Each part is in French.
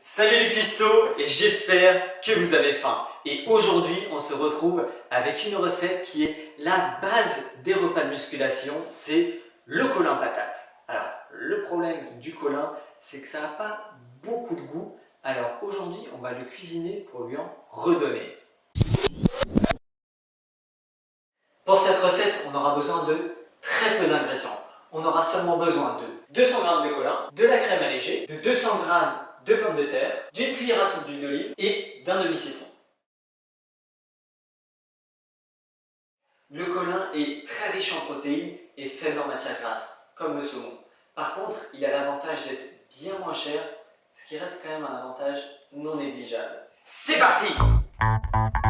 Salut les cuistots et j'espère que vous avez faim. Et aujourd'hui on se retrouve avec une recette qui est la base des repas de musculation, c'est le colin patate. Alors le problème du colin c'est que ça n'a pas beaucoup de goût, alors aujourd'hui on va le cuisiner pour lui en redonner. Pour cette recette on aura besoin de très peu d'ingrédients. On aura seulement besoin de 200 g de colin, de la crème allégée, de 200 g de pommes de terre, d'une cuillère à soupe d'huile d'olive et d'un demi-citron. Le colin est très riche en protéines et faible en matière grasse, comme le saumon. Par contre, il a l'avantage d'être bien moins cher, ce qui reste quand même un avantage non négligeable. C'est parti!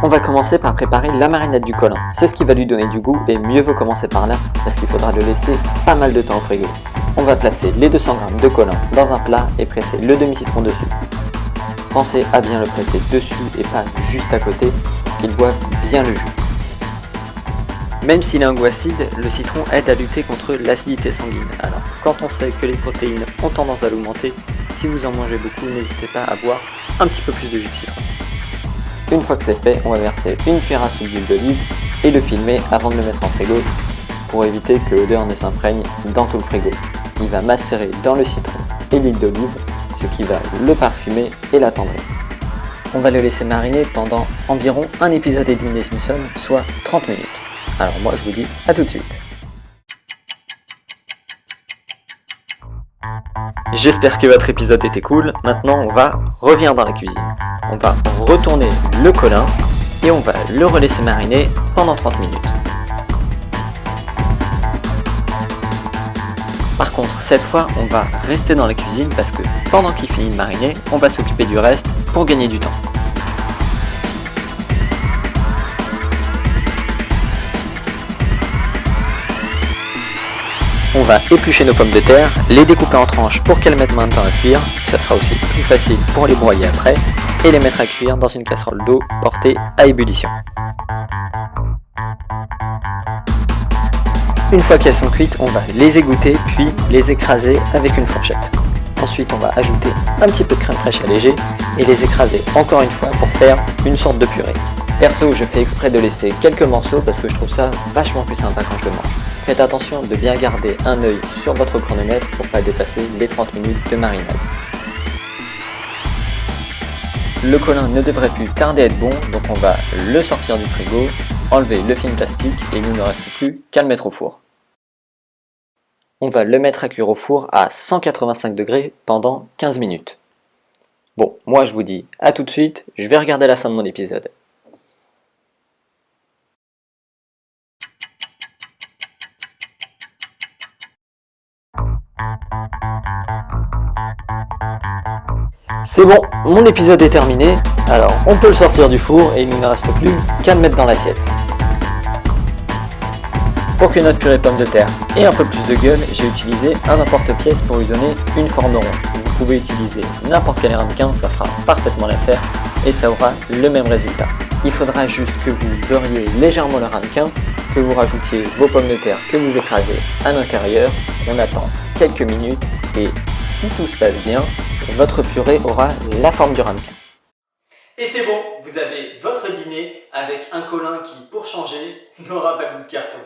On va commencer par préparer la marinade du colin. C'est ce qui va lui donner du goût et mieux vaut commencer par là parce qu'il faudra le laisser pas mal de temps au frigo. On va placer les 200 g de colin dans un plat et presser le demi-citron dessus. Pensez à bien le presser dessus et pas juste à côté pour qu'il boive bien le jus. Même s'il a un goût acide, le citron aide à lutter contre l'acidité sanguine. Alors quand on sait que les protéines ont tendance à l'augmenter, si vous en mangez beaucoup, n'hésitez pas à boire un petit peu plus de jus de citron. Une fois que c'est fait, on va verser une cuillère à soupe d'huile d'olive et le filmer avant de le mettre en frigo pour éviter que l'odeur ne s'imprègne dans tout le frigo. Il va macérer dans le citron et l'huile d'olive, ce qui va le parfumer et l'attendrir. On va le laisser mariner pendant environ un épisode et demi des Simpsons, soit 30 minutes. Alors moi je vous dis à tout de suite. J'espère que votre épisode était cool. Maintenant on va revenir dans la cuisine. On va retourner le colin et on va le relaisser mariner pendant 30 minutes. Par contre, cette fois, on va rester dans la cuisine parce que pendant qu'il finit de mariner, on va s'occuper du reste pour gagner du temps. On va éplucher nos pommes de terre, les découper en tranches pour qu'elles mettent moins de temps à cuire, ça sera aussi plus facile pour les broyer après, et les mettre à cuire dans une casserole d'eau portée à ébullition. Une fois qu'elles sont cuites, on va les égoutter puis les écraser avec une fourchette. Ensuite on va ajouter un petit peu de crème fraîche allégée et les écraser encore une fois pour faire une sorte de purée. Perso, je fais exprès de laisser quelques morceaux parce que je trouve ça vachement plus sympa quand je le mange. Faites attention de bien garder un œil sur votre chronomètre pour ne pas dépasser les 30 minutes de marinade. Le colin ne devrait plus tarder à être bon, donc on va le sortir du frigo, enlever le film plastique et il ne nous reste plus qu'à le mettre au four. On va le mettre à cuire au four à 185 degrés pendant 15 minutes. Bon, moi je vous dis à tout de suite, je vais regarder la fin de mon épisode. C'est bon, mon épisode est terminé, alors on peut le sortir du four et il ne nous reste plus qu'à le mettre dans l'assiette. Pour que notre purée pomme de terre ait un peu plus de gueule, j'ai utilisé un emporte-pièce pour lui donner une forme ronde. Vous pouvez utiliser n'importe quel ramequin, ça fera parfaitement l'affaire et ça aura le même résultat. Il faudra juste que vous beurriez légèrement le ramequin, que vous rajoutiez vos pommes de terre que vous écrasez à l'intérieur. On attend quelques minutes et si tout se passe bien, votre purée aura la forme du ramequin. Et c'est bon, vous avez votre dîner avec un colin qui, pour changer, n'aura pas le goût de carton.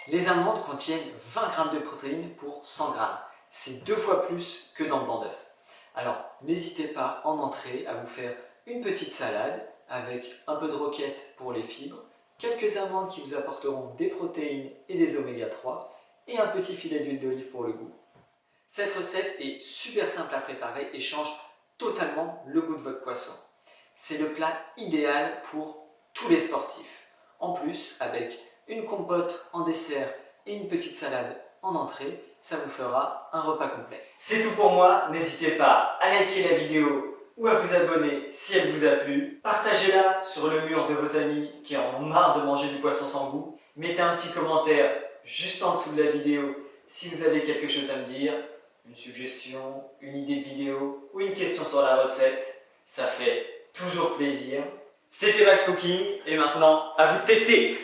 Les amandes contiennent 20 g de protéines pour 100 g. C'est 2 fois plus que dans le blanc d'œuf. Alors, n'hésitez pas en entrée à vous faire une petite salade avec un peu de roquette pour les fibres, quelques amandes qui vous apporteront des protéines et des oméga 3 et un petit filet d'huile d'olive pour le goût. Cette recette est super simple à préparer et change totalement le goût de votre poisson. C'est le plat idéal pour tous les sportifs. En plus, avec une compote en dessert et une petite salade en entrée, ça vous fera un repas complet. C'est tout pour moi, n'hésitez pas à liker la vidéo ou à vous abonner si elle vous a plu. Partagez-la sur le mur de vos amis qui en ont marre de manger du poisson sans goût. Mettez un petit commentaire juste en dessous de la vidéo si vous avez quelque chose à me dire, une suggestion, une idée de vidéo ou une question sur la recette. Ça fait toujours plaisir. C'était Max Cooking et maintenant à vous de tester!